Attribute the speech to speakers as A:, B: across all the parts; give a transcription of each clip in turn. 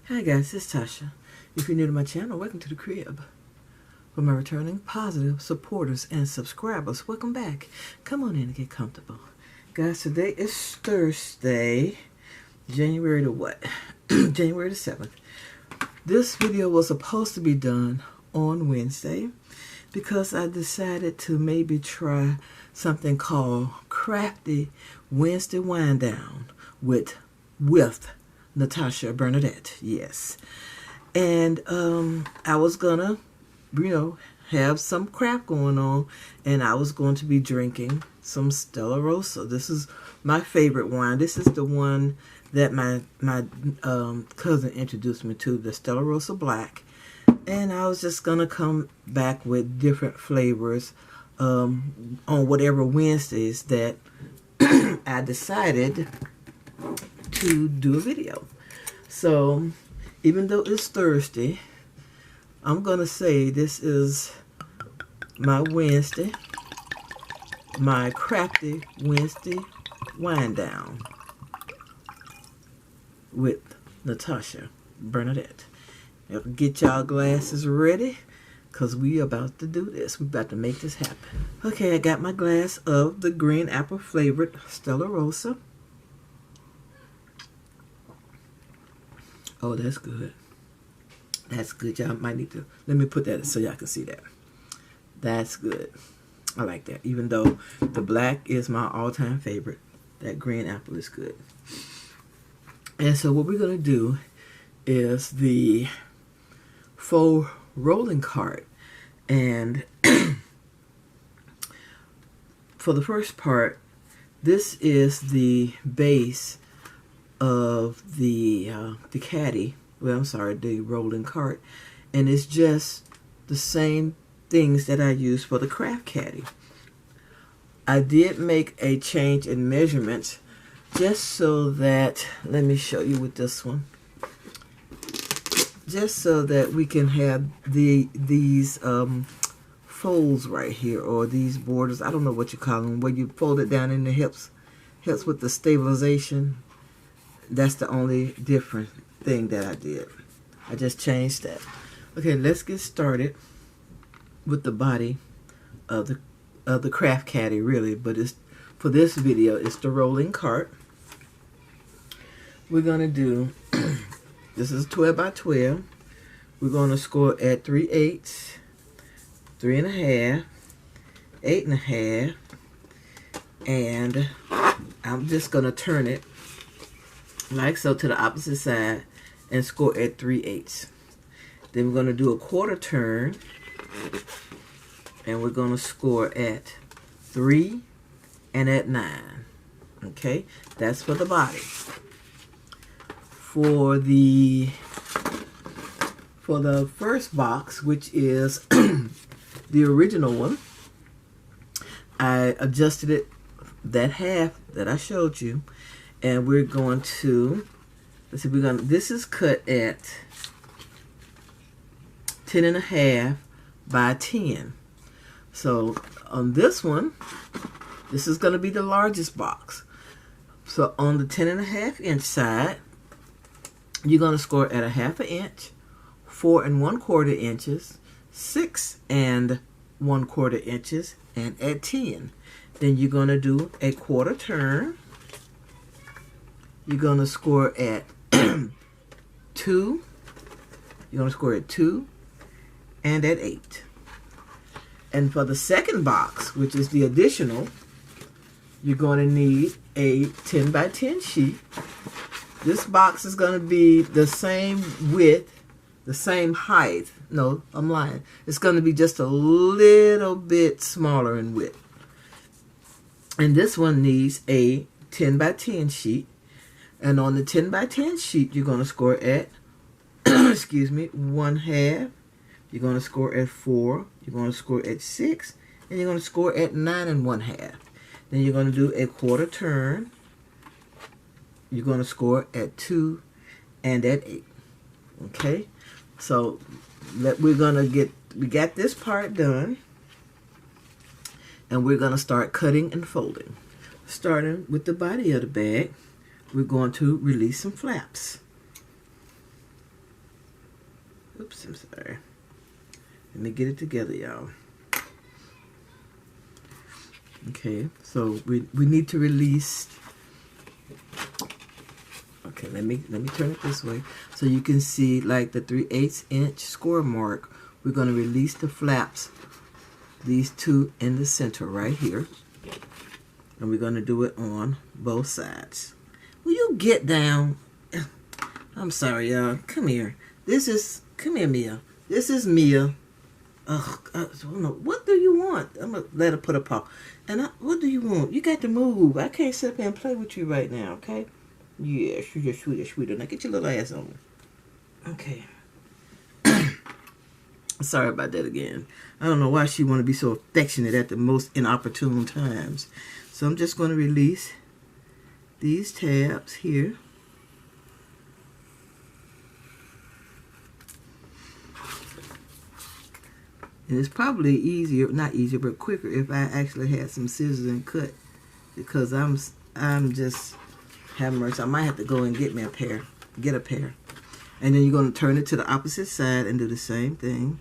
A: Hi guys, it's Tasha. If you're new to my channel, welcome to the crib. For my returning positive supporters and subscribers, welcome back. Come on in and get comfortable. Guys, today is Thursday, January the what? January the 7th. This video was supposed to be done on Wednesday because I decided to maybe try something called Crafty Wednesday Wind Down with Tasha Bernadette, yes. And I was gonna, have some craft going on, and I was going to be drinking some Stella Rosa. This is my favorite wine. This is the one that my cousin introduced me to, the Stella Rosa Black. And I was just gonna come back with different flavors on whatever Wednesdays that I decided to do a video. So even though it's Thursday, I'm gonna say this is my Wednesday, my crafty Wednesday wind down with Tasha Bernadette. Get y'all glasses ready, because we about to do this. We about to make this happen. Okay, I got my glass of the green apple flavored Stella Rosa. Oh, that's good. That's good. Y'all might need to, let me put that so y'all can see that. That's good. I like that. Even though the black is my all-time favorite, that green apple is good. And so what we're going to do is the Faux Rolling Cart. And for the first part, this is the base of the caddy. Well, I'm sorry, the rolling cart. And it's just the same things that I use for the craft caddy. I did make a change in measurements just so that, let me show you with this one, just so that we can have these folds right here, or these borders, I don't know what you call them, where you fold it down in the hips with the stabilization. That's the only different thing that I did. I just changed that. Okay, let's get started with the body of the craft caddy, really, but it's for this video, it's the rolling cart. We're gonna do this is 12 by 12. We're gonna score at 3/8, 3.5, 8.5, and I'm just gonna turn it like so to the opposite side and score at 3/8. Then we're going to do a quarter turn, and we're going to score at 3 and at 9. Okay, that's for the body. For the first box, which is the original one, I adjusted it that half that I showed you. And we're going to, let's see, this is cut at 10.5 by 10. So on this one, this is going to be the largest box. So on the 10.5 inch side, you're going to score at 1/2 inch, 4 1/4 inches, 6 1/4 inches, and at 10. Then you're going to do a quarter turn. You're going to score at 2. You're going to score at 2 and at 8. And for the second box, which is the additional, you're going to need a 10 by 10 sheet. This box is going to be the same width, the same height. No, I'm lying. It's going to be just a little bit smaller in width. And this one needs a 10 by 10 sheet. And on the 10 by 10 sheet, you're going to score at, excuse me, 1/2. You're going to score at 4. You're going to score at 6. And you're going to score at 9 1/2. Then you're going to do a quarter turn. You're going to score at 2 and at 8. Okay? So we got this part done. And we're going to start cutting and folding. Starting with the body of the bag, we're going to release some flaps. Oops, I'm sorry. Let me get it together, y'all. Okay, so we need to release. Okay, let me turn it this way so you can see like the 3/8 inch score mark. We're going to release the flaps, these two in the center right here, and we're going to do it on both sides. Will you get down? I'm sorry, y'all. Come here. Come here, Mia. This is Mia. Ugh, I don't know. What do you want? I'm gonna let her put a paw. And what do you want? You got to move. I can't sit up here and play with you right now, okay? Yeah, sweeter. Now get your little ass on. Okay. Sorry about that again. I don't know why she want to be so affectionate at the most inopportune times. So I'm just going to release these tabs here. And it's probably easier, not easier, but quicker if I actually had some scissors and cut, because I'm just having mercy. I might have to go and get a pair. And then you're going to turn it to the opposite side and do the same thing.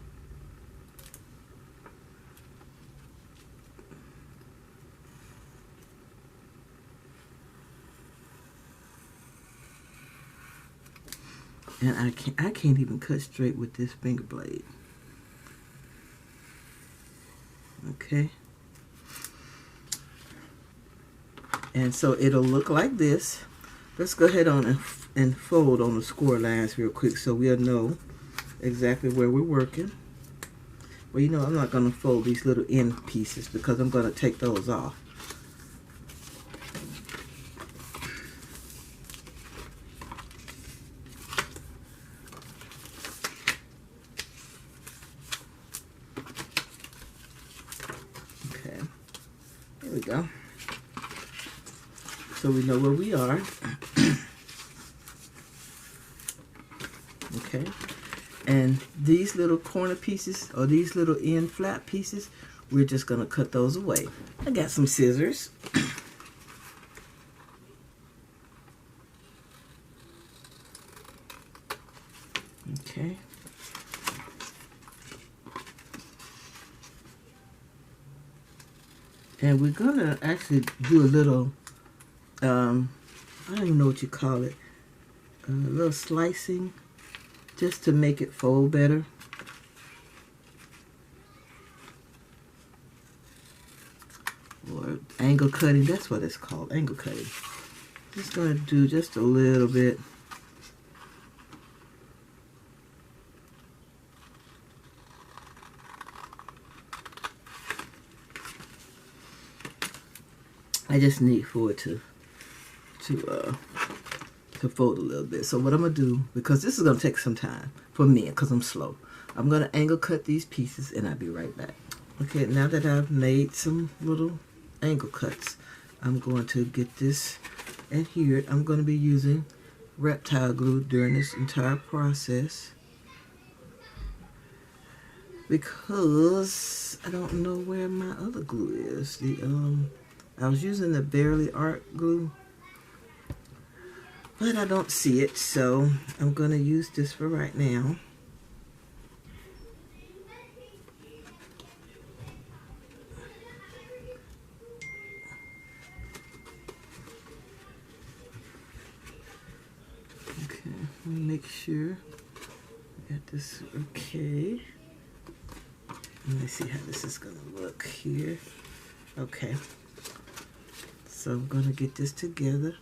A: And I can't even cut straight with this finger blade. Okay, and so it'll look like this. Let's go ahead on and fold on the score lines real quick so we'll know exactly where we're working. Well, you know, I'm not going to fold these little end pieces because I'm going to take those off. There we go. So we know where we are. Okay. And these little corner pieces, or these little end flap pieces, we're just going to cut those away. I got some scissors. Okay. And we're going to actually do a little, I don't even know what you call it, a little slicing, just to make it fold better. Or angle cutting, that's what it's called, angle cutting. Just going to do just a little bit. I just need for it to fold a little bit. So what I'm gonna do, because this is gonna take some time for me, because I'm slow, I'm gonna angle cut these pieces, and I'll be right back. Okay, now that I've made some little angle cuts, I'm going to get this adhered. I'm going to be using reptile glue during this entire process, because I don't know where my other glue is. I was using the Barely Art glue, but I don't see it, so I'm going to use this for right now. Okay, let me make sure I got this okay. Let me see how this is going to look here. Okay. So I'm going to get this together.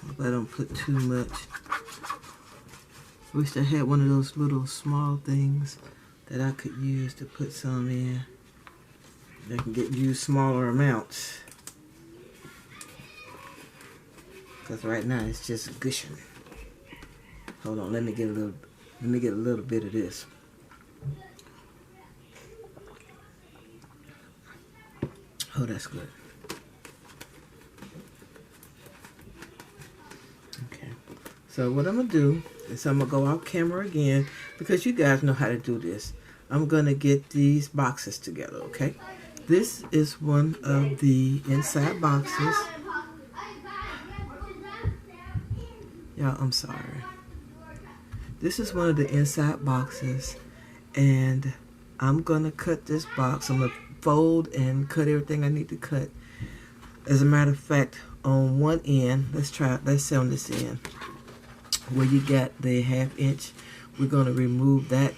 A: Hope I don't put too much. Wish I had one of those little small things that I could use to put some in. I can use smaller amounts. Because right now it's just gushing. Hold on, let me get a little bit of this. Oh, that's good. Okay. So what I'm going to do is I'm going to go off camera again, because you guys know how to do this. I'm going to get these boxes together, okay? This is one of the inside boxes. Y'all, I'm sorry. This is one of the inside boxes, and I'm gonna cut this box. I'm gonna fold and cut everything I need to cut. As a matter of fact, on one end, let's say on this end, where you got the 1/2 inch, we're gonna remove that.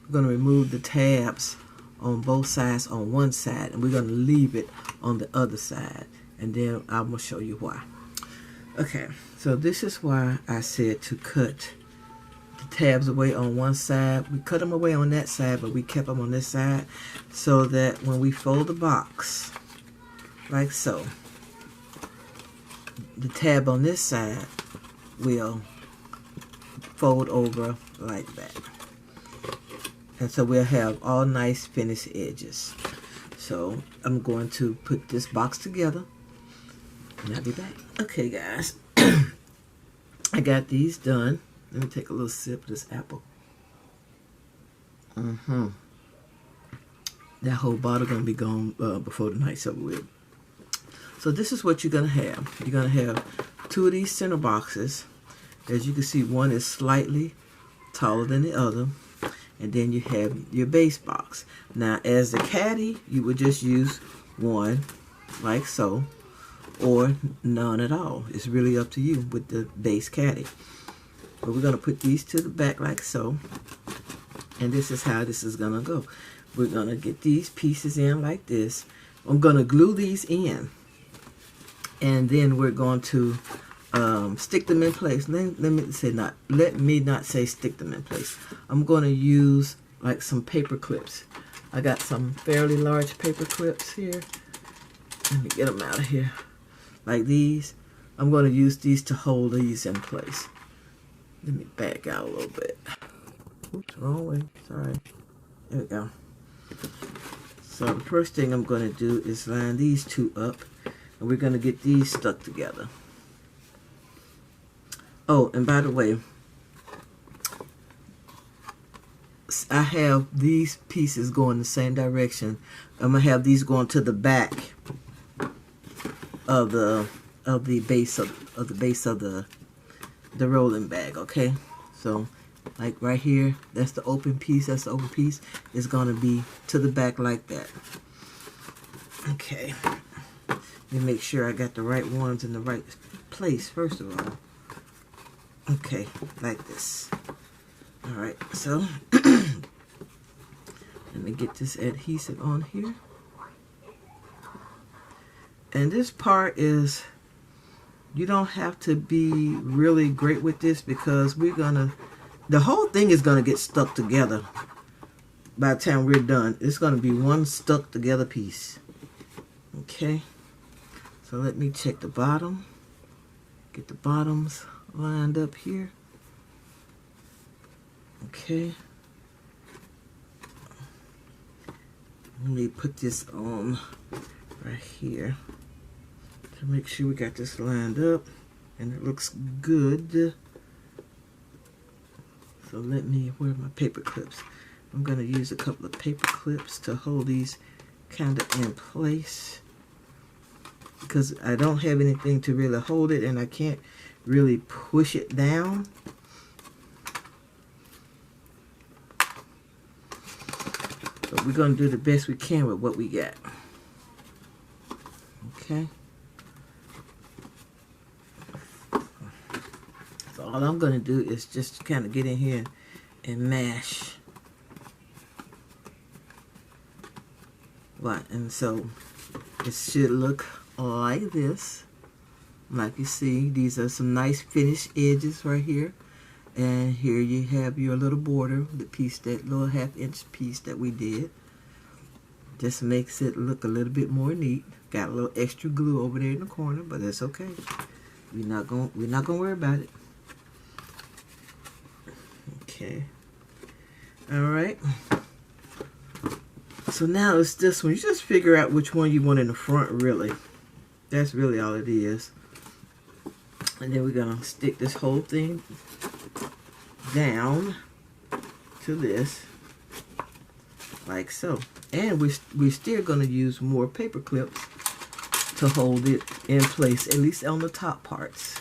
A: We're gonna remove the tabs on both sides on one side, and we're gonna leave it on the other side, and then I'm gonna show you why. Okay, so this is why I said to cut the tabs away on one side. We cut them away on that side, but we kept them on this side, so that when we fold the box, like so, the tab on this side will fold over like that. And so we'll have all nice finished edges. So I'm going to put this box together, and I'll be back. Okay, guys, I got these done. Let me take a little sip of this apple. That whole bottle gonna be gone before the night's over with. So this is what you're gonna have. You're gonna have 2 of these center boxes. As you can see, one is slightly taller than the other. And then you have your base box. Now, as the caddy, you would just use one, like so, or none at all. It's really up to you with the base caddy. But we're going to put these to the back like so. And this is how this is going to go. We're going to get these pieces in like this. I'm going to glue these in. And then we're going to stick them in place. Let me not say stick them in place. I'm going to use like some paper clips. I got some fairly large paper clips here. Let me get them out of here. Like these. I'm going to use these to hold these in place. Let me back out a little bit. Oops, wrong way. Sorry. There we go. So the first thing I'm going to do is line these two up, and we're going to get these stuck together. Oh, and by the way, I have these pieces going the same direction. I'm gonna have these going to the back of the base of the rolling bag. Okay, so like right here, that's the open piece. That's the open piece. It's gonna be to the back like that. Okay, let me make sure I got the right ones in the right place first of all. Okay, like this. Alright, so let me get this adhesive on here. And this part is, you don't have to be really great with this, because the whole thing is gonna get stuck together by the time we're done. It's gonna be one stuck together piece. Okay, so let me check the bottom. Get the bottoms lined up here. Okay. Let me put this on right here to make sure we got this lined up and it looks good. So let me, where are my paper clips? I'm going to use a couple of paper clips to hold these kind of in place, because I don't have anything to really hold it, and I can't really push it down. But we're going to do the best we can with what we got. Okay. So all I'm going to do is just kind of get in here and mash. Right, and so it should look like this. Like you see, these are some nice finished edges right here. And here you have your little border, the piece, that little 1/2 inch piece that we did. Just makes it look a little bit more neat. Got a little extra glue over there in the corner, but that's okay. We're not gonna worry about it. Okay. All right. So now it's this one. You just figure out which one you want in the front, really. That's really all it is. And then we're gonna stick this whole thing down to this, like so. And we're still gonna use more paper clips to hold it in place, at least on the top parts.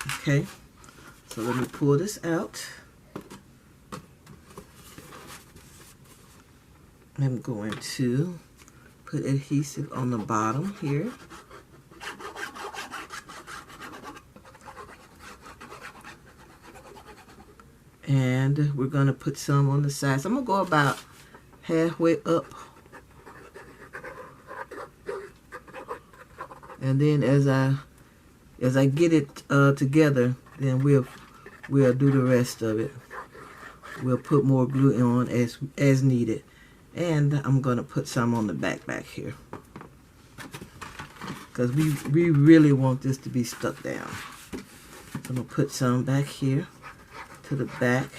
A: Okay, so let me pull this out. I'm going to put adhesive on the bottom here. And we're going to put some on the sides. I'm going to go about halfway up. And then as I get it together, then we'll do the rest of it. We'll put more glue on as needed. And I'm going to put some on the back here. Because we really want this to be stuck down. So I'm going to put some back here to the back.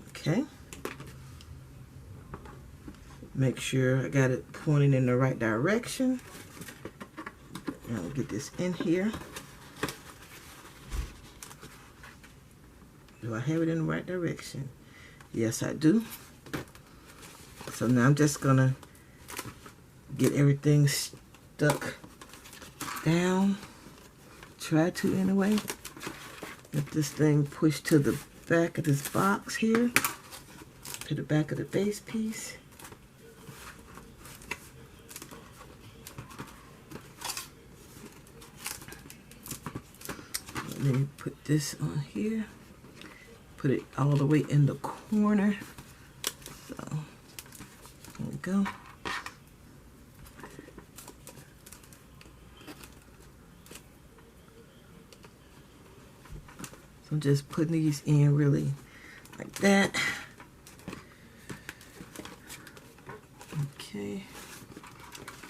A: Okay. Make sure I got it pointing in the right direction. And I'll get this in here. Do I have it in the right direction? Yes, I do. So now I'm just gonna get everything stuck down. Try to anyway. Get this thing pushed to the back of this box here. To the back of the base piece. Let me put this on here. Put it all the way in the corner. So, there we go. So I'm just putting these in really like that. Okay.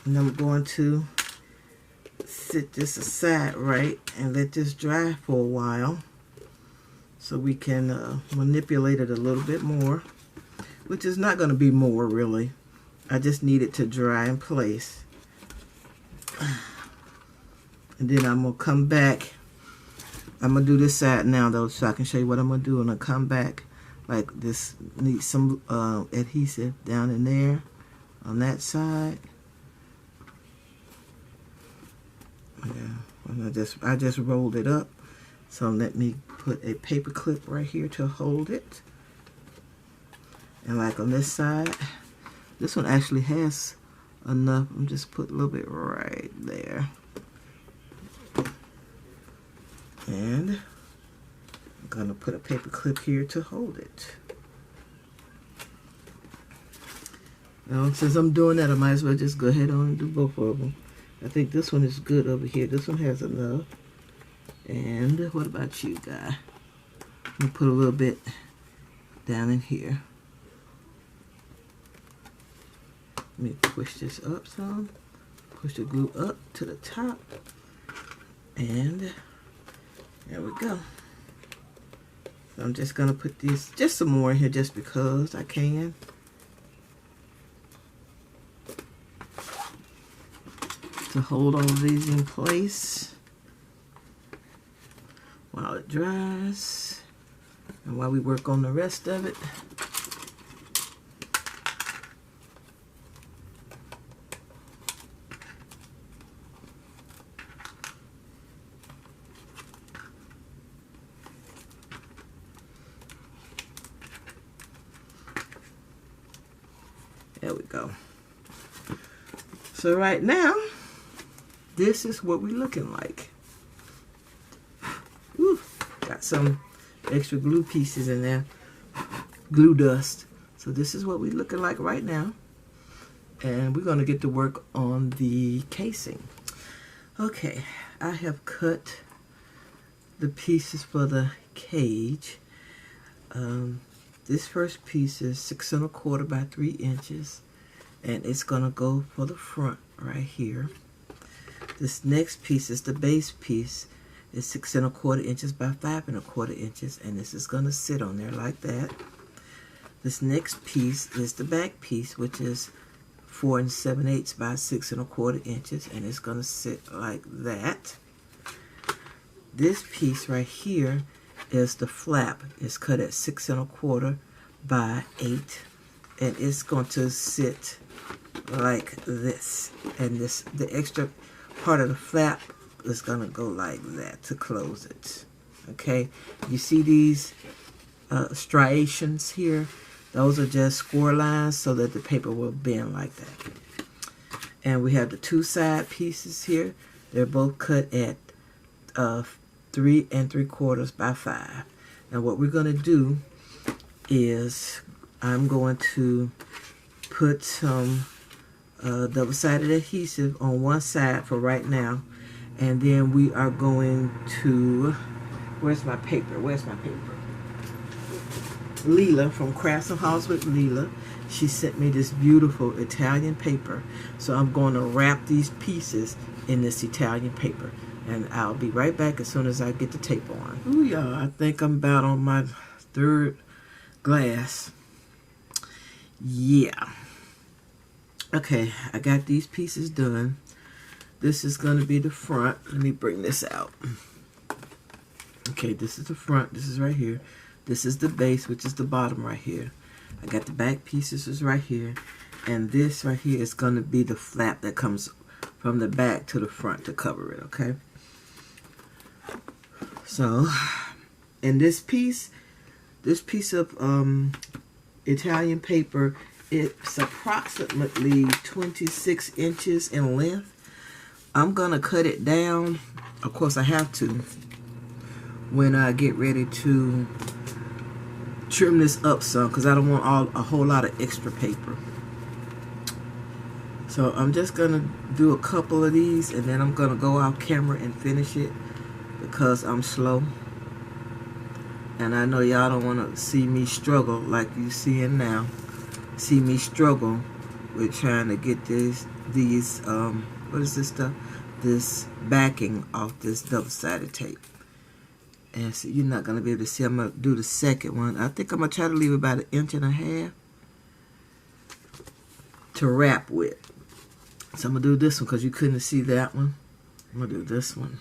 A: And I'm going to sit this aside right and let this dry for a while. So we can manipulate it a little bit more, which is not going to be more really. I just need it to dry in place. And then I'm going to come back. I'm going to do this side now though, so I can show you what I'm going to do. And I'll come back like this. Need some adhesive down in there on that side. Yeah, and I just rolled it up. So let me put a paper clip right here to hold it. And like on this side, this one actually has enough. I'm just put a little bit right there. And I'm gonna put a paper clip here to hold it. Now, since I'm doing that, I might as well just go ahead on and do both of them. I think this one is good over here. This one has enough. And what about you, guy? I'm gonna put a little bit down in here. Let me push this up some. Push the glue up to the top. And there we go. So I'm just gonna put these, just some more in here just because I can. To hold all of these in place while it dries and while we work on the rest of it. There we go. So right now, this is what we're looking like. Woo, got some extra glue pieces in there, glue dust. So this is what we're looking like right now. And we're gonna get to work on the casing. Okay, I have cut the pieces for the cage. This first piece is 6 1/4 by 3 inches. And it's gonna go for the front right here. This next piece is the base piece. It's 6 1/4 inches by 5 1/4 inches, and this is going to sit on there like that. This next piece is the back piece, which is 4 7/8 by 6 1/4 inches, and it's going to sit like that. This piece right here is the flap. It's cut at 6 1/4 by 8, and it's going to sit like this, and the extra part of the flap is gonna go like that to close it. Okay, you see these striations here? Those are just score lines so that the paper will bend like that. And we have the two side pieces here. They're both cut at 3 3/4 by 5. Now what we're going to do is I'm going to put some double-sided adhesive on one side for right now, and then we are going to, where's my paper? Leela from Crafts and Hauls with Leela, she sent me this beautiful Italian paper, so I'm going to wrap these pieces in this Italian paper, and I'll be right back as soon as I get the tape on. Ooh, y'all, I think I'm about on my 3rd glass. Yeah. Okay, I got these pieces done. This is going to be the front. Let me bring this out. Okay, this is the front. This is right here. This is the base, which is the bottom right here. I got the back pieces is right here. And this right here is going to be the flap that comes from the back to the front to cover it, okay? So, and this piece of Italian paper, it's approximately 26 inches in length. I'm going to cut it down. Of course, I have to when I get ready to trim this up some, because I don't want a whole lot of extra paper. So I'm just going to do a couple of these, and then I'm going to go off camera and finish it because I'm slow. And I know y'all don't want to see me struggle like you seeing now. See me struggle with trying to get these what is this stuff? This backing off this double-sided tape. And so you're not going to be able to see. I'm going to do the second one. I think I'm going to try to leave about 1.5 inches to wrap with. So I'm going to do this one because you couldn't see that one. I'm going to do this one.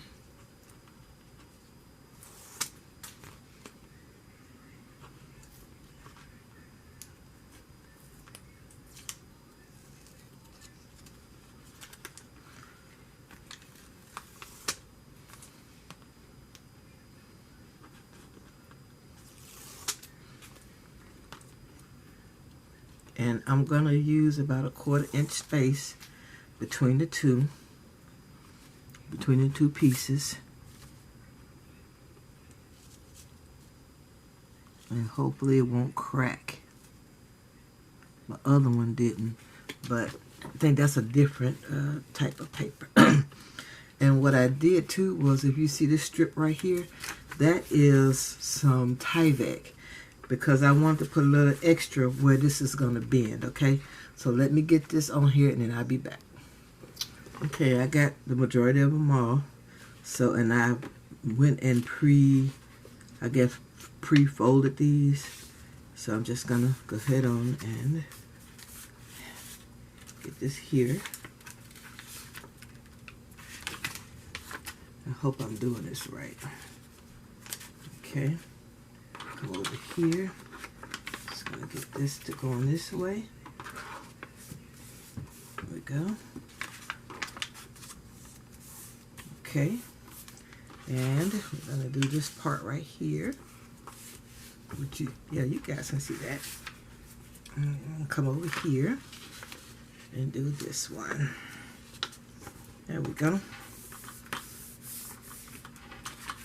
A: And I'm going to use about a 1/4 inch space between the two pieces. And hopefully it won't crack. My other one didn't, but I think that's a different type of paper. And what I did too was, if you see this strip right here, that is some Tyvek, because I want to put a little extra where this is going to bend, okay? So let me get this on here and then I'll be back. Okay, I got the majority of them all. So, and I went and pre-folded these. So I'm just going to go ahead on and get this here. I hope I'm doing this right. Okay. Come over here. Just gonna get this to go on this way. There we go. Okay. And we're gonna do this part right here. Which you guys can see that. And come over here and do this one. There we go.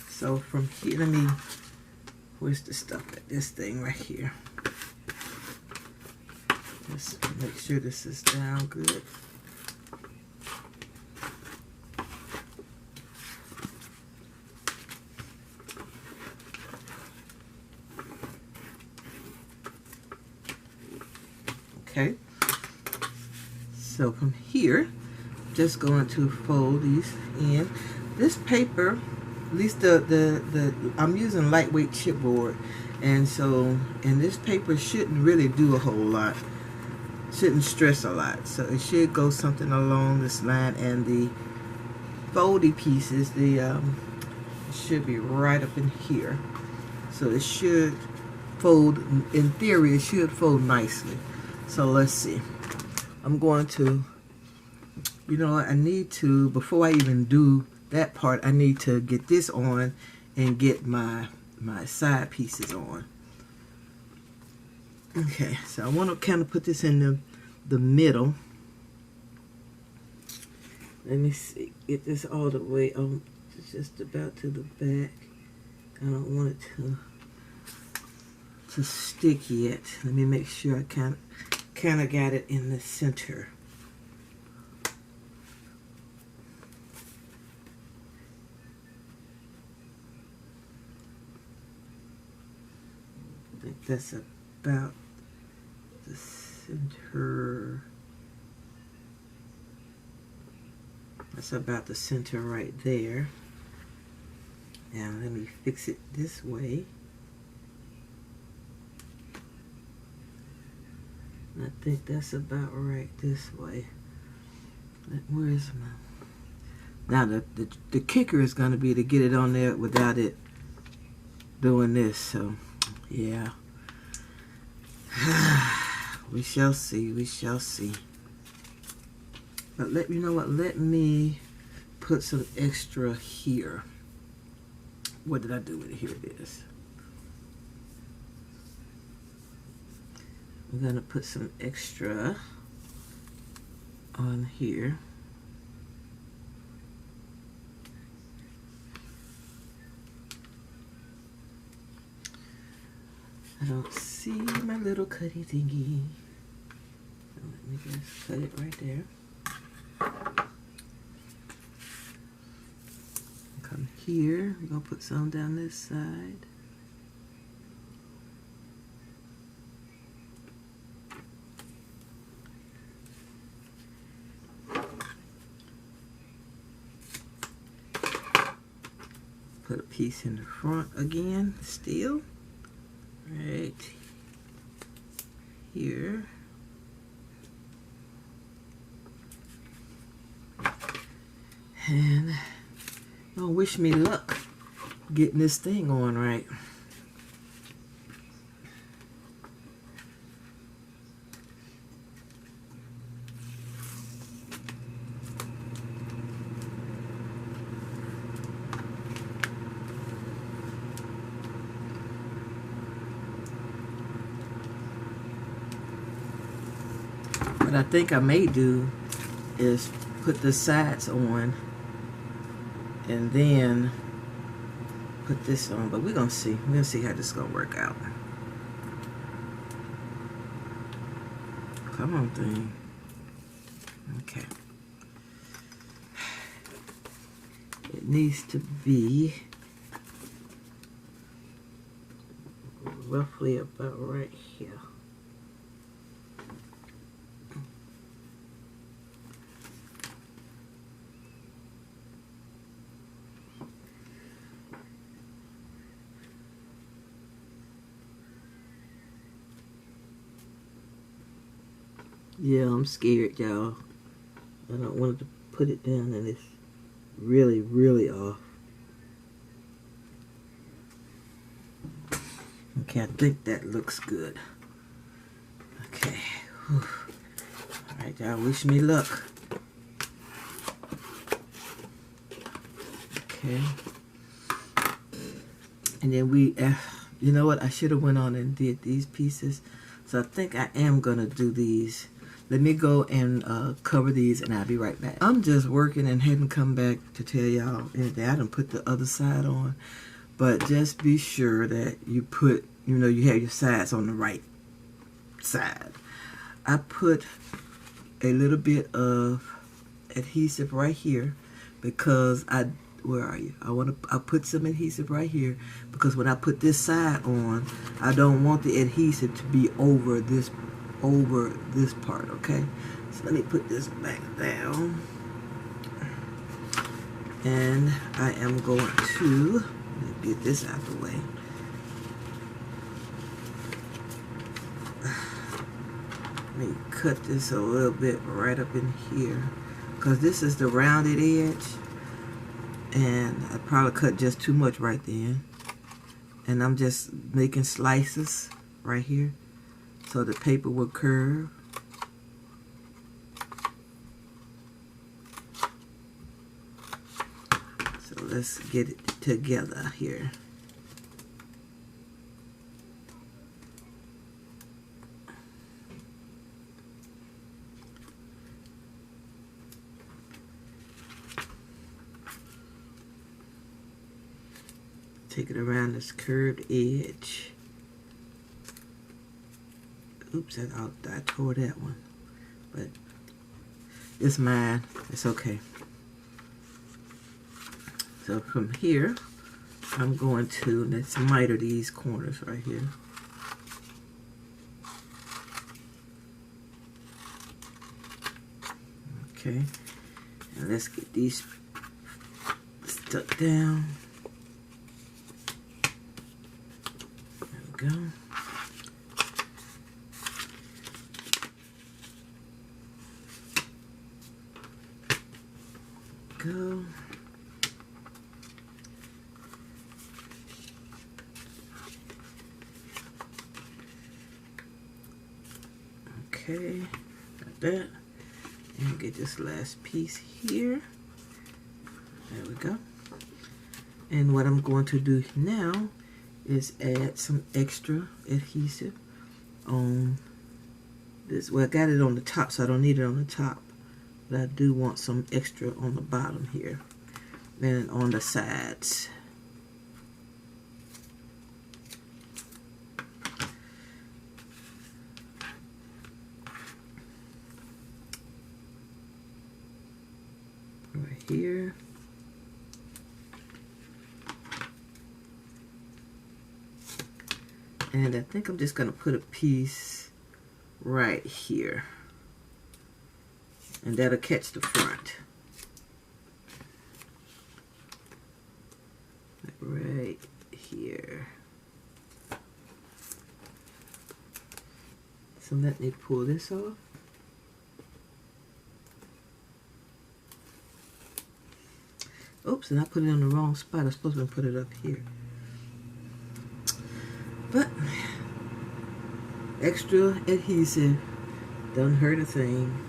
A: So from here, where's the stuff at this thing right here? Just make sure this is down good. Okay. So from here, just going to fold these in. This paper, at least I'm using lightweight chipboard, and this paper shouldn't really do a whole lot, shouldn't stress a lot, so it should go something along this line. And the foldy pieces, it should be right up in here, so it should fold. In theory, it should fold nicely. So let's see. I'm going to, you know, I need to, before I even do that part, I need to get this on and get my side pieces on. Okay, so I want to kind of put this in the middle. Let me see, get this all the way on, just about to the back. I don't want it to stick yet. Let me make sure I kind of got it in the center. I think that's about the center. That's about the center right there. Now let me fix it this way. I think that's about right this way. Where is my... Now the kicker is going to be to get it on there without it doing this. So yeah. We shall see. We shall see. But you know what? Let me put some extra here. What did I do with it? Here it is. I'm gonna put some extra on here. I don't see my little cutty thingy. So let me just cut it right there. Come here. We're gonna put some down this side. Put a piece in the front again, still. Right here. And don't wish me luck getting this thing on right. What I think I may do is put the sides on and then put this on, but we're gonna see. We're gonna see how this is gonna work out. Come on, thing. Okay. It needs to be roughly about right here. Yeah, I'm scared, y'all. I don't want to put it down and it's really, really off. Okay, I think that looks good. Okay. Whew. All right, y'all, wish me luck. Okay. And then we, you know what? I should have went on and did these pieces. So I think I am going to do these. Let me go and cover these and I'll be right back. I'm just working and hadn't come back to tell y'all anything. I didn't put the other side on. But just be sure that you put, you know, you have your sides on the right side. I put a little bit of adhesive right here because where are you? I put some adhesive right here because when I put this side on, I don't want the adhesive to be over this part, okay? So let me put this back down. And I am going to get this out of the way. Let me cut this a little bit right up in here because this is the rounded edge. And I probably cut just too much right then. And I'm just making slices right here so the paper will curve. let's get it together here. Take it around this curved edge. Oops, I tore that one, but it's mine. It's okay. So from here, I'm going to, let's miter these corners right here. Okay, and let's get these stuck down. There we go. Go. Okay, got that. And get this last piece here. There we go. And what I'm going to do now is add some extra adhesive on this. Well, I got it on the top, so I don't need it on the top. But I do want some extra on the bottom here and on the sides. Right here. And I think I'm just going to put a piece right here. And that'll catch the front. Right here. So let me pull this off. Oops, and I put it in the wrong spot. I'm supposed to put it up here. But extra adhesive doesn't hurt a thing.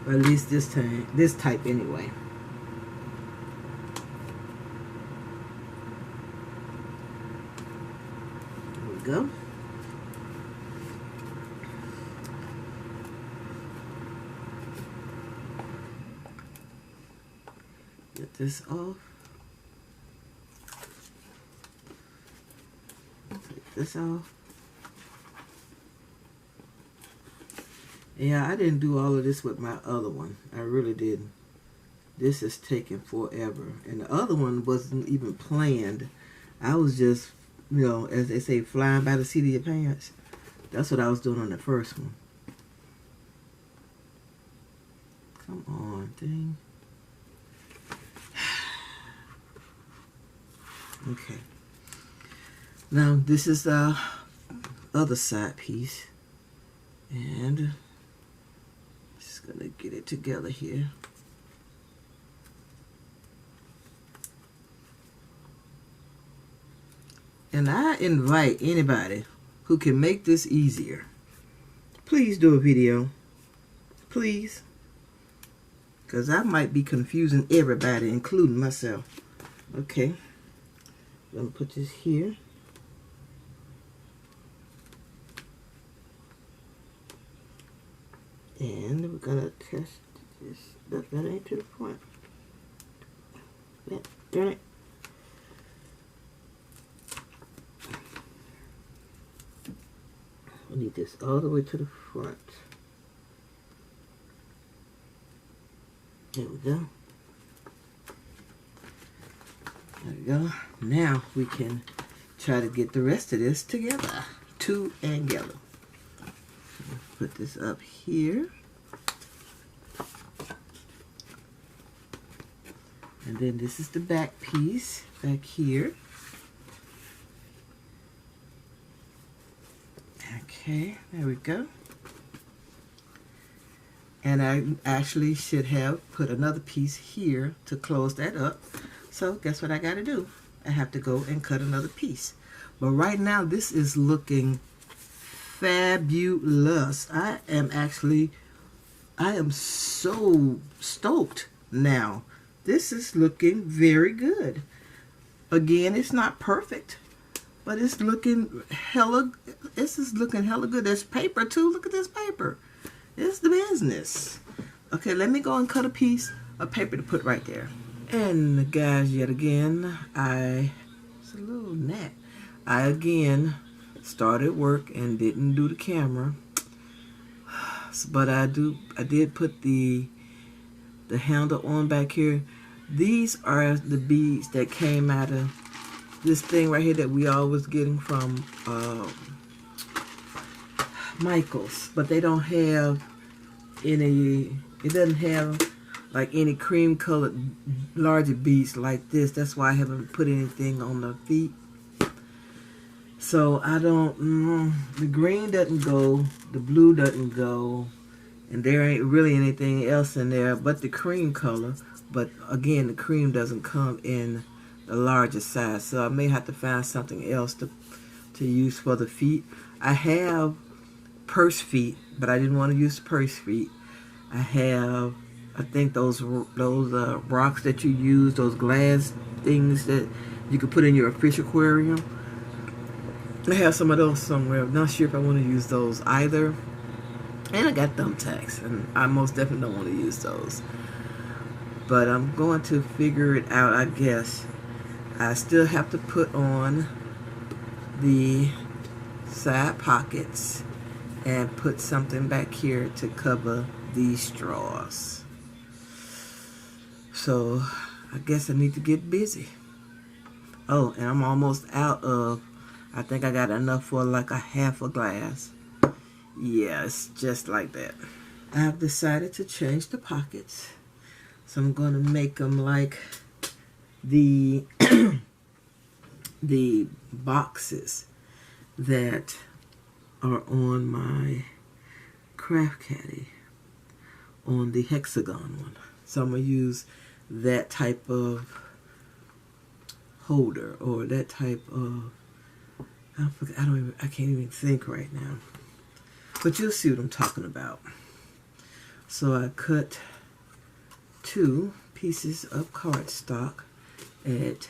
A: Or at least this time, this type anyway. There we go. Get this off. Take this off. Yeah, I didn't do all of this with my other one. I really didn't. This is taking forever. And the other one wasn't even planned. I was just, you know, as they say, flying by the seat of your pants. That's what I was doing on the first one. Come on, thing. Okay. Now, this is the other side piece. And just gonna get it together here. And I invite anybody who can make this easier, please do a video. Please. Because I might be confusing everybody, including myself. Okay. I'm gonna put this here. And we're gonna test this. That ain't to the front. Yeah, turn it. We need this all the way to the front. There we go. There we go. Now we can try to get the rest of this together. Together. Put this up here. And then this is the back piece back here. Okay, there we go. And I actually should have put another piece here to close that up. So guess what I got to do? I have to go and cut another piece. But right now this is looking fabulous. I am actually I am so stoked now. This is looking very good. Again, it's not perfect, but it's looking hella, this is looking hella good. There's paper too. Look at this paper. It's the business. Okay, let me go and cut a piece of paper to put right there. And guys, yet again, it's a little gnat. I again started work and didn't do the camera. But I did put the handle on back here. These are the beads that came out of this thing right here that we always getting from Michael's, but they don't have any, it doesn't have like any cream colored larger beads like this. That's why I haven't put anything on the feet. So I don't, the green doesn't go, the blue doesn't go, and there ain't really anything else in there but the cream color. But again, the cream doesn't come in the larger size, so I may have to find something else to use for the feet. I have purse feet, but I didn't want to use purse feet. I have, I think those rocks that you use, those glass things that you could put in your fish aquarium. I have some of those somewhere. I'm not sure if I want to use those either. And I got thumbtacks, and I most definitely don't want to use those. But I'm going to figure it out, I guess. I still have to put on the side pockets and put something back here to cover these straws. So I guess I need to get busy. Oh, and I'm almost out of, I think I got enough for like a half a glass. Yeah, it's just like that. I've decided to change the pockets. So I'm going to make them like the the boxes that are on my craft caddy, on the hexagon one. So I'm going to use that type of holder, or that type of, I can't even think right now. But you'll see what I'm talking about. So I cut 2 pieces of cardstock at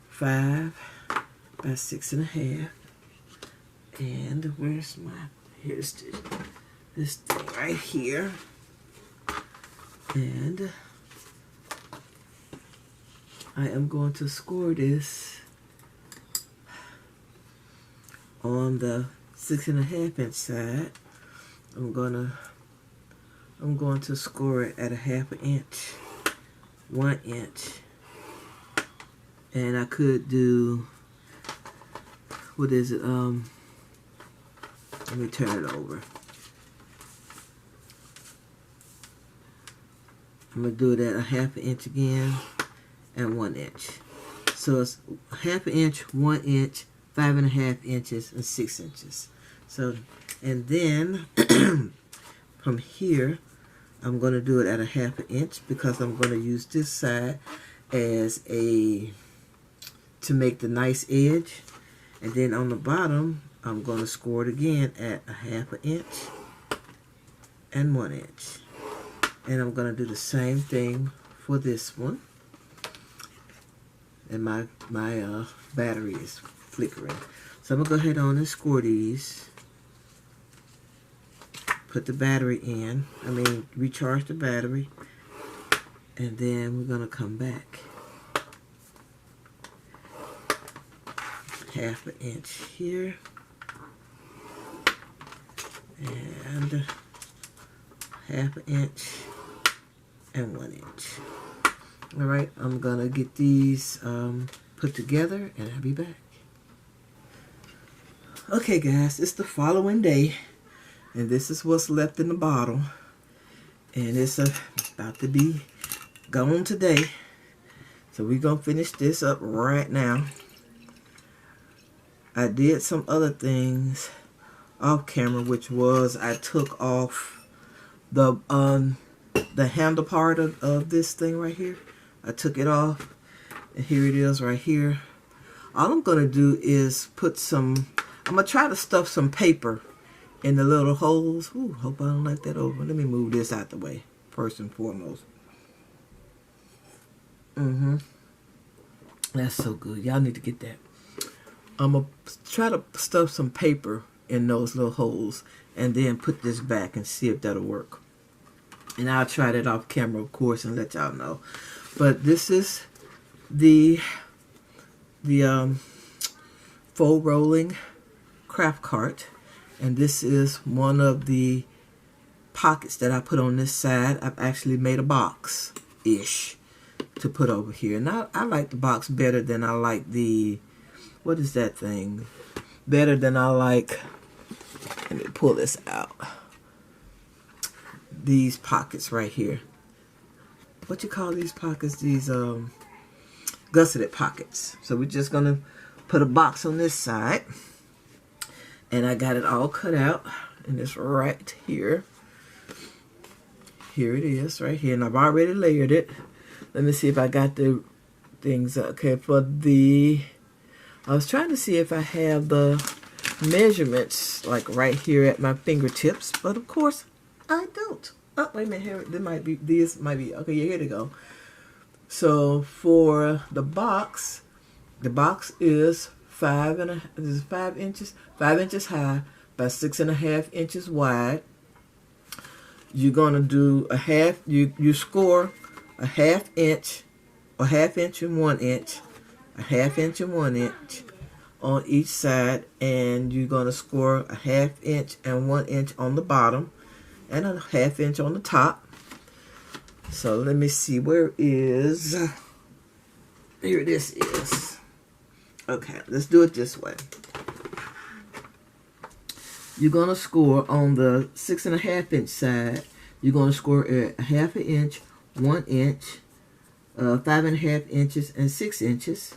A: 5 by 6.5. And where's my, here's this thing right here. And I am going to score this on the 6.5 inch side. I'm going to score it at a 1/2 inch, 1 inch, and I could do, what is it? Let me turn it over. I'm gonna do it at a 1/2 inch again, and 1 inch. So it's 1/2 inch, 1 inch, 5.5 inches, and 6 inches. So, and then from here, I'm going to do it at a 1/2 inch because I'm going to use this side as to make the nice edge. And then on the bottom, I'm going to score it again at a 1/2 inch and 1 inch. And I'm going to do the same thing for this one. And my battery is flickering. So I'm going to go ahead on and score these. Put the battery in. Recharge the battery. And then we're going to come back. 1/2 inch here. And 1/2 inch and 1 inch. Alright, I'm going to get these put together and I'll be back. Okay guys, it's the following day. And this is what's left in the bottle. And it's about to be gone today. So we're going to finish this up right now. I did some other things off camera, which was I took off the handle part of this thing right here. I took it off. And here it is right here. All I'm going to do is put some, I'm going to try to stuff some paper in the little holes. Ooh, hope I don't knock that over. Let me move this out the way first and foremost. That's so good. Y'all need to get that. I'm going to try to stuff some paper in those little holes and then put this back and see if that'll work. And I'll try that off camera, of course, and let y'all know. But this is the Faux Rolling Craft Cart. And this is one of the pockets that I put on this side. I've actually made a box-ish to put over here. And I like the box better than I like the, what is that thing? Better than I like, let me pull this out. These pockets right here. What you call these pockets? These gusseted pockets. So we're just gonna put a box on this side. And I got it all cut out. And it's right here. Here it is, right here. And I've already layered it. Let me see if I got the things. Okay, for the, I was trying to see if I have the measurements like right here at my fingertips, but of course I don't. Oh, wait a minute, here, there might be, these might be, okay, yeah, here they go. So for the box is 5 inches high by 6.5 inches wide. You're gonna do a half, you score a ½ inch, or ½ inch and 1 inch, a ½ inch and 1 inch on each side, and you're going to score a ½ inch and 1 inch on the bottom and a ½ inch on the top. So let me see, where is, here this is. Okay, let's do it this way. You're going to score on the 6.5 inch side, you're going to score a ½ inch, 1 inch, 5.5 inches, and 6 inches.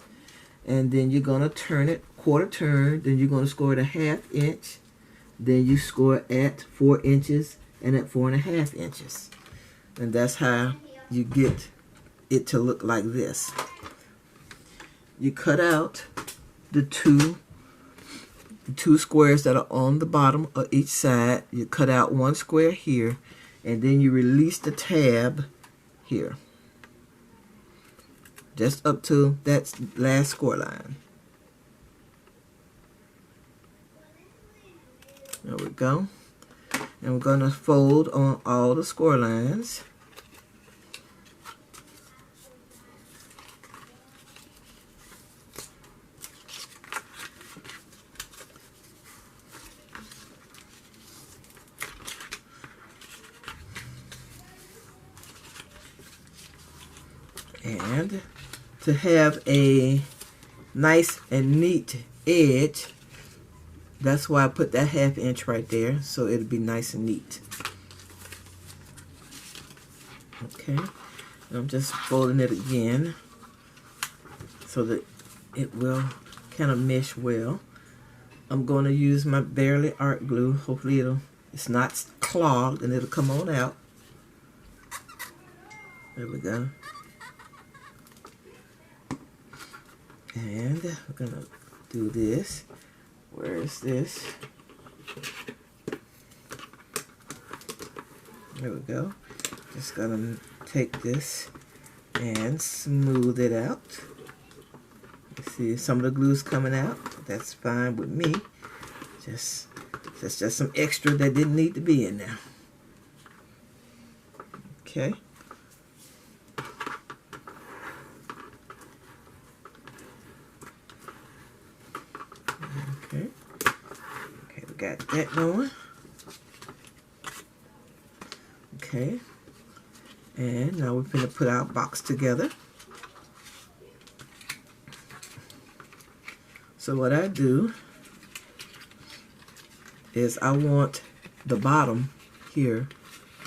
A: And then you're going to turn it quarter turn. Then you're going to score at a ½ inch. Then you score at 4 inches and at 4.5 inches. And that's how you get it to look like this. You cut out the two squares that are on the bottom of each side. You cut out one square here, and then you release the tab here, just up to that last score line. There we go. And we're going to fold on all the score lines. And to have a nice and neat edge, that's why I put that ½ inch right there, so it'll be nice and neat. Okay, and I'm just folding it again so that it will kind of mesh well. I'm going to use my Barely Art glue. Hopefully it's not clogged and it'll come on out. There we go. And we're going to do this. Where is this? There we go. Just going to take this and smooth it out. You see some of the glue's coming out. That's fine with me. That's just some extra that didn't need to be in there. Okay. Okay, we got that going. Okay, and now we're going to put our box together. So what I do is I want the bottom here,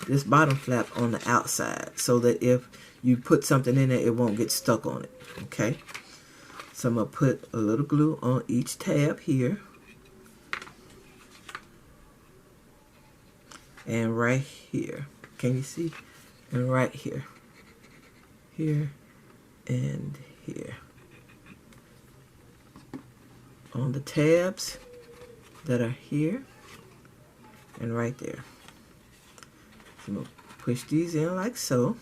A: this bottom flap on the outside, so that if you put something in it, it won't get stuck on it. Okay. So I'm going to put a little glue on each tab here. And right here. Can you see? And right here. Here and here. On the tabs that are here. and right there. So I'm going to push these in like so.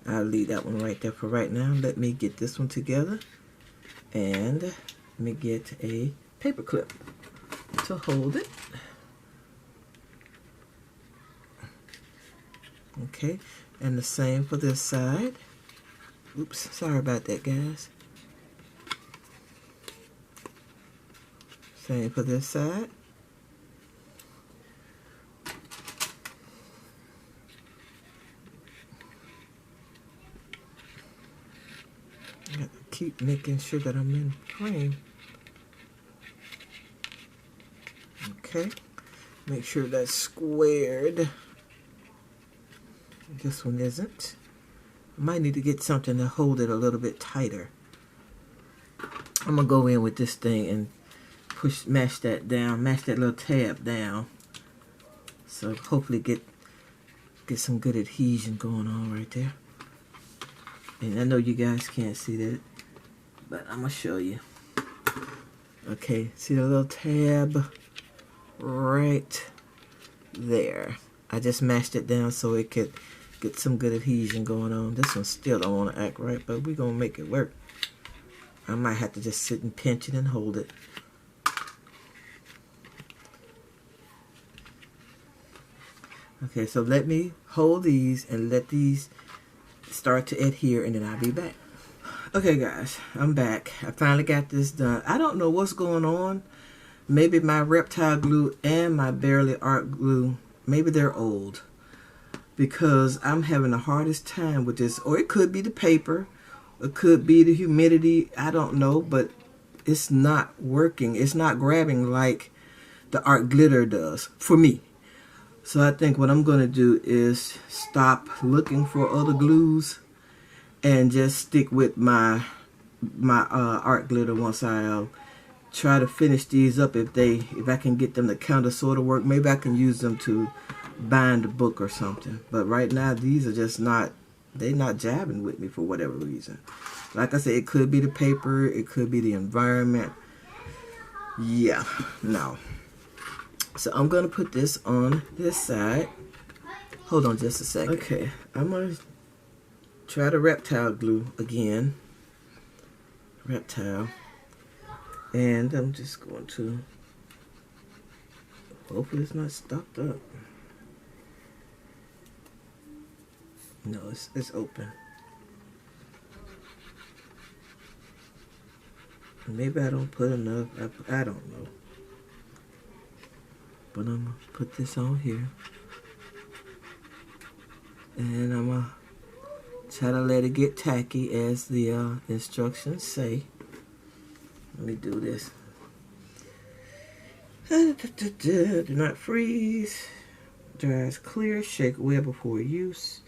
A: I'll leave that one right there for right now. Let me get this one together, and let me get a paper clip to hold it. Okay, and the same for this side. Oops, sorry about that, guys. Same for this side. Keep making sure that I'm in frame. Okay, make sure that's squared. This one isn't. I might need to get something to hold it a little bit tighter. I'm gonna go in with this thing and mash that down, mash that little tab down. So hopefully get some good adhesion going on right there. And I know you guys can't see that, but I'm gonna show you. Okay, see the little tab right there? I just mashed it down so it could get some good adhesion going on. This one still don't want to act right, but we're gonna make it work. I might have to just sit and pinch it and hold it. Okay, so let me hold these and let these start to adhere, and then I'll be back. Okay guys, I'm back. I finally got this done. I don't know what's going on. Maybe my reptile glue and my barely art glue, maybe they're old, because I'm having the hardest time with this. Or it could be the paper, it could be the humidity, I don't know, but it's not working. It's not grabbing like the art glitter does for me. So I think what I'm going to do is stop looking for other glues and just stick with my art glitter once I try to finish these up. If I can get them to kind of sort of work, maybe I can use them to bind a book or something. But right now these are just not, they're not jabbing with me for whatever reason. Like I said, it could be the paper, it could be the environment. Yeah, no. So I'm going to put this on this side. Hold on just a second. Okay, I'm going to try the reptile glue again. Reptile. And I'm just going to, hopefully it's not stopped up. No, it's open. Maybe I don't put enough. I don't know. But I'm going to put this on here. And I'm going to try to let it get tacky as the instructions say. Let me do this. Do not freeze. Dries clear. Shake well before use.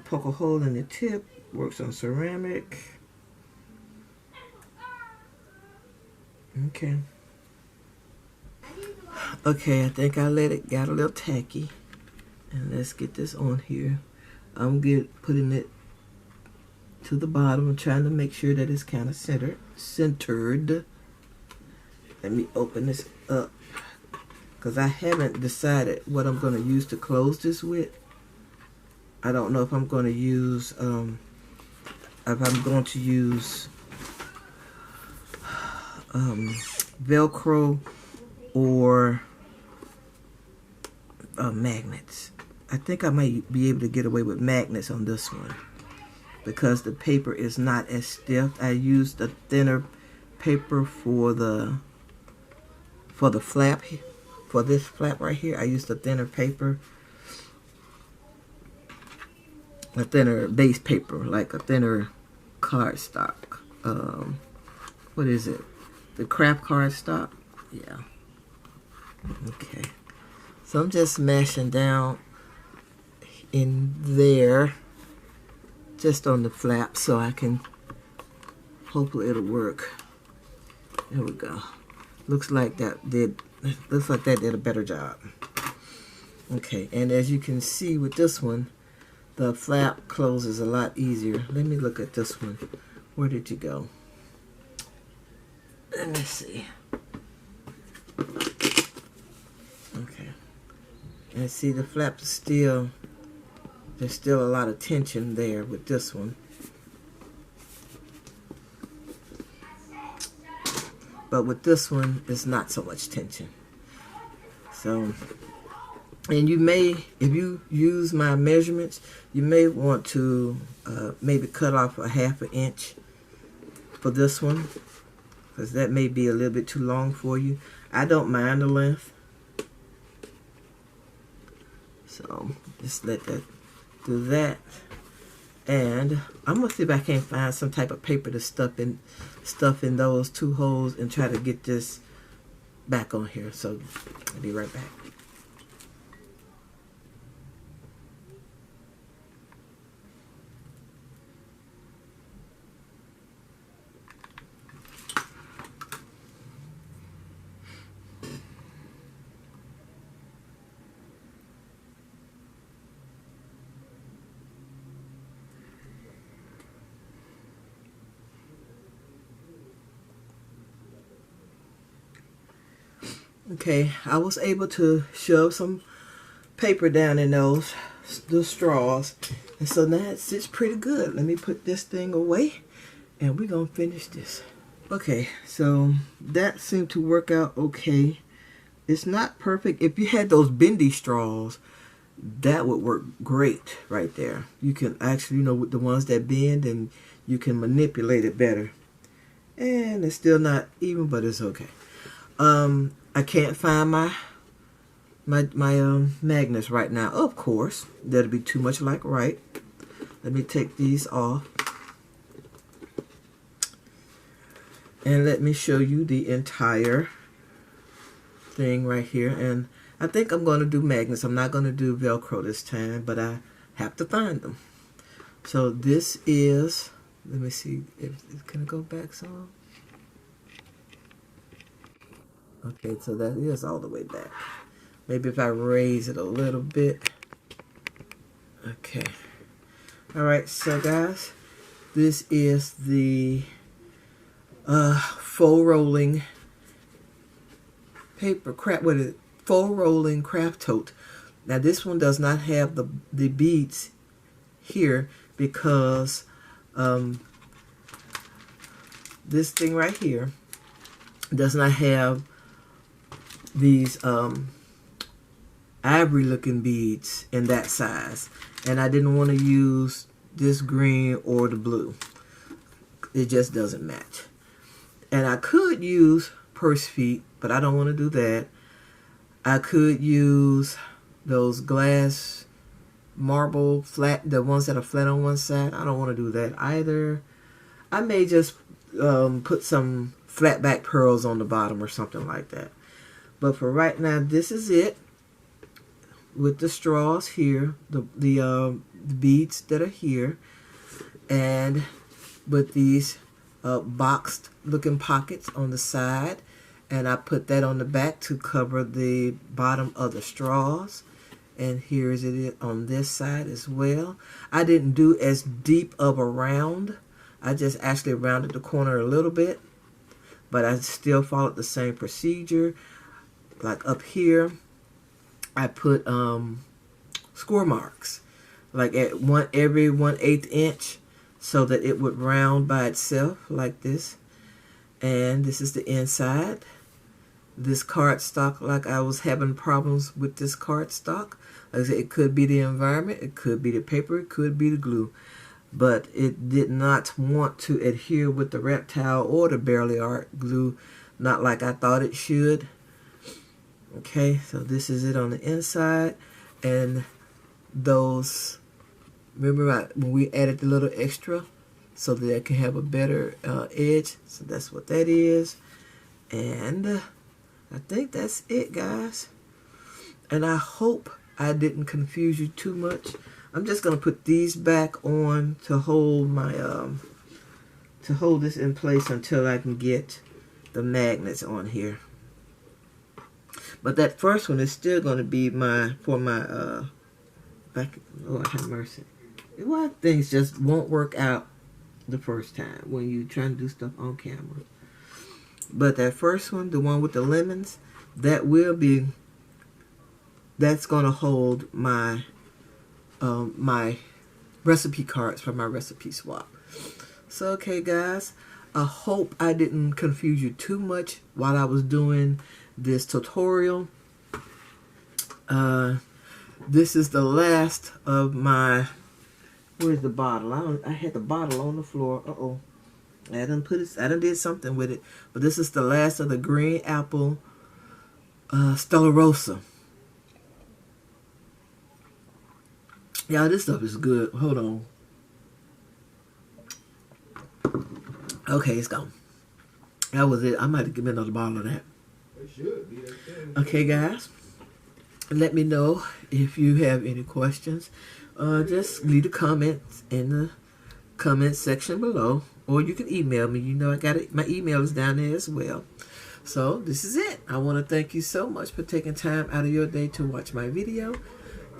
A: Poke a hole in the tip. Works on ceramic. Okay. Okay, I think I got a little tacky. And let's get this on here. I'm putting it to the bottom. I'm trying to make sure that it's kind of centered. Let me open this up, because I haven't decided what I'm going to use to close this with. I don't know if I'm going to use Velcro or magnets. I think I might be able to get away with magnets on this one, because the paper is not as stiff. I used a thinner paper for the flap, for this flap right here. I used a thinner paper, a thinner base paper, like a thinner cardstock. What is it? The craft cardstock? Yeah. Okay. So I'm just mashing down in there, just on the flap, so I can, hopefully it'll work. There we go. Looks like that did a better job. Okay, and as you can see with this one, the flap closes a lot easier. Let me look at this one. Where did you go? Let me see. And see, the flap is still, there's still a lot of tension there with this one. But with this one, it's not so much tension. So, and you may, if you use my measurements, you may want to maybe cut off a ½ inch for this one, because that may be a little bit too long for you. I don't mind the length. So just let that do that. And I'm gonna see if I can't find some type of paper to stuff in those 2 holes and try to get this back on here. So I'll be right back. Okay, I was able to shove some paper down in the straws, and so now it sits pretty good. Let me put this thing away, and we're gonna finish this. Okay, so that seemed to work out okay. It's not perfect. If you had those bendy straws, that would work great right there. You can actually, with the ones that bend, and you can manipulate it better. And it's still not even, but it's okay. I can't find my magnets right now. Of course, that'll be too much like right. Let me take these off. And let me show you the entire thing right here. And I think I'm going to do magnets. I'm not going to do Velcro this time, but I have to find them. So this is, let me see, can I go back some? Okay, so that is all the way back. Maybe if I raise it a little bit. Okay. Alright, so guys, this is the Faux Rolling Faux Rolling Craft Tote. Now this one does not have the beads here because this thing right here does not have these ivory looking beads in that size, and I didn't want to use this green or the blue. It just doesn't match. And I could use purse feet, but I don't want to do that. I could use those glass marble flat, the ones that are flat on one side. I don't want to do that either. I may just put some flat back pearls on the bottom or something like that. But for right now, this is it with the straws here, the beads that are here, and with these boxed looking pockets on the side, and I put that on the back to cover the bottom of the straws. And here is it on this side as well. I didn't do as deep of a round. I just actually rounded the corner a little bit, but I still followed the same procedure. Like up here, I put score marks, like at every 1/8 inch, so that it would round by itself like this. And this is the inside. This cardstock, like I was having problems with this cardstock. Like I said, it could be the environment, it could be the paper, it could be the glue, but it did not want to adhere with the reptile or the Barely Art glue, not like I thought it should. Okay, so this is it on the inside, and those, remember when we added the little extra so that it can have a better edge, so that's what that is. And I think that's it, guys, and I hope I didn't confuse you too much. I'm just gonna put these back on to hold my to hold this in place until I can get the magnets on here. But that first one is still going to be for my back. Lord have mercy. Why things just won't work out the first time when you try to do stuff on camera. But that first one, the one with the lemons, that will be that's gonna hold my my recipe cards for my recipe swap. So okay guys, I hope I didn't confuse you too much while I was doing this tutorial. This is the last of my, where's the bottle? I had the bottle on the floor. I done did something with it. But this is the last of the green apple Stella Rosa. Yeah, this stuff is good. Hold on. Okay, it's gone. That was it. I might give me another bottle of that.
B: It should be.
A: Okay, guys. Let me know if you have any questions. Just leave a comment in the comment section below. Or you can email me. You know I got it. My email is down there as well. So this is it. I want to thank you so much for taking time out of your day to watch my video.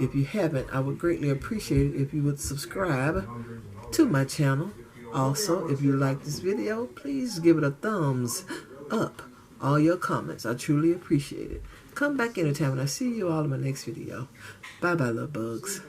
A: If you haven't, I would greatly appreciate it if you would subscribe to my channel. Also, if you like this video, please give it a thumbs up. All your comments, I truly appreciate it. Come back anytime and I'll see you all in my next video. Bye bye, love bugs.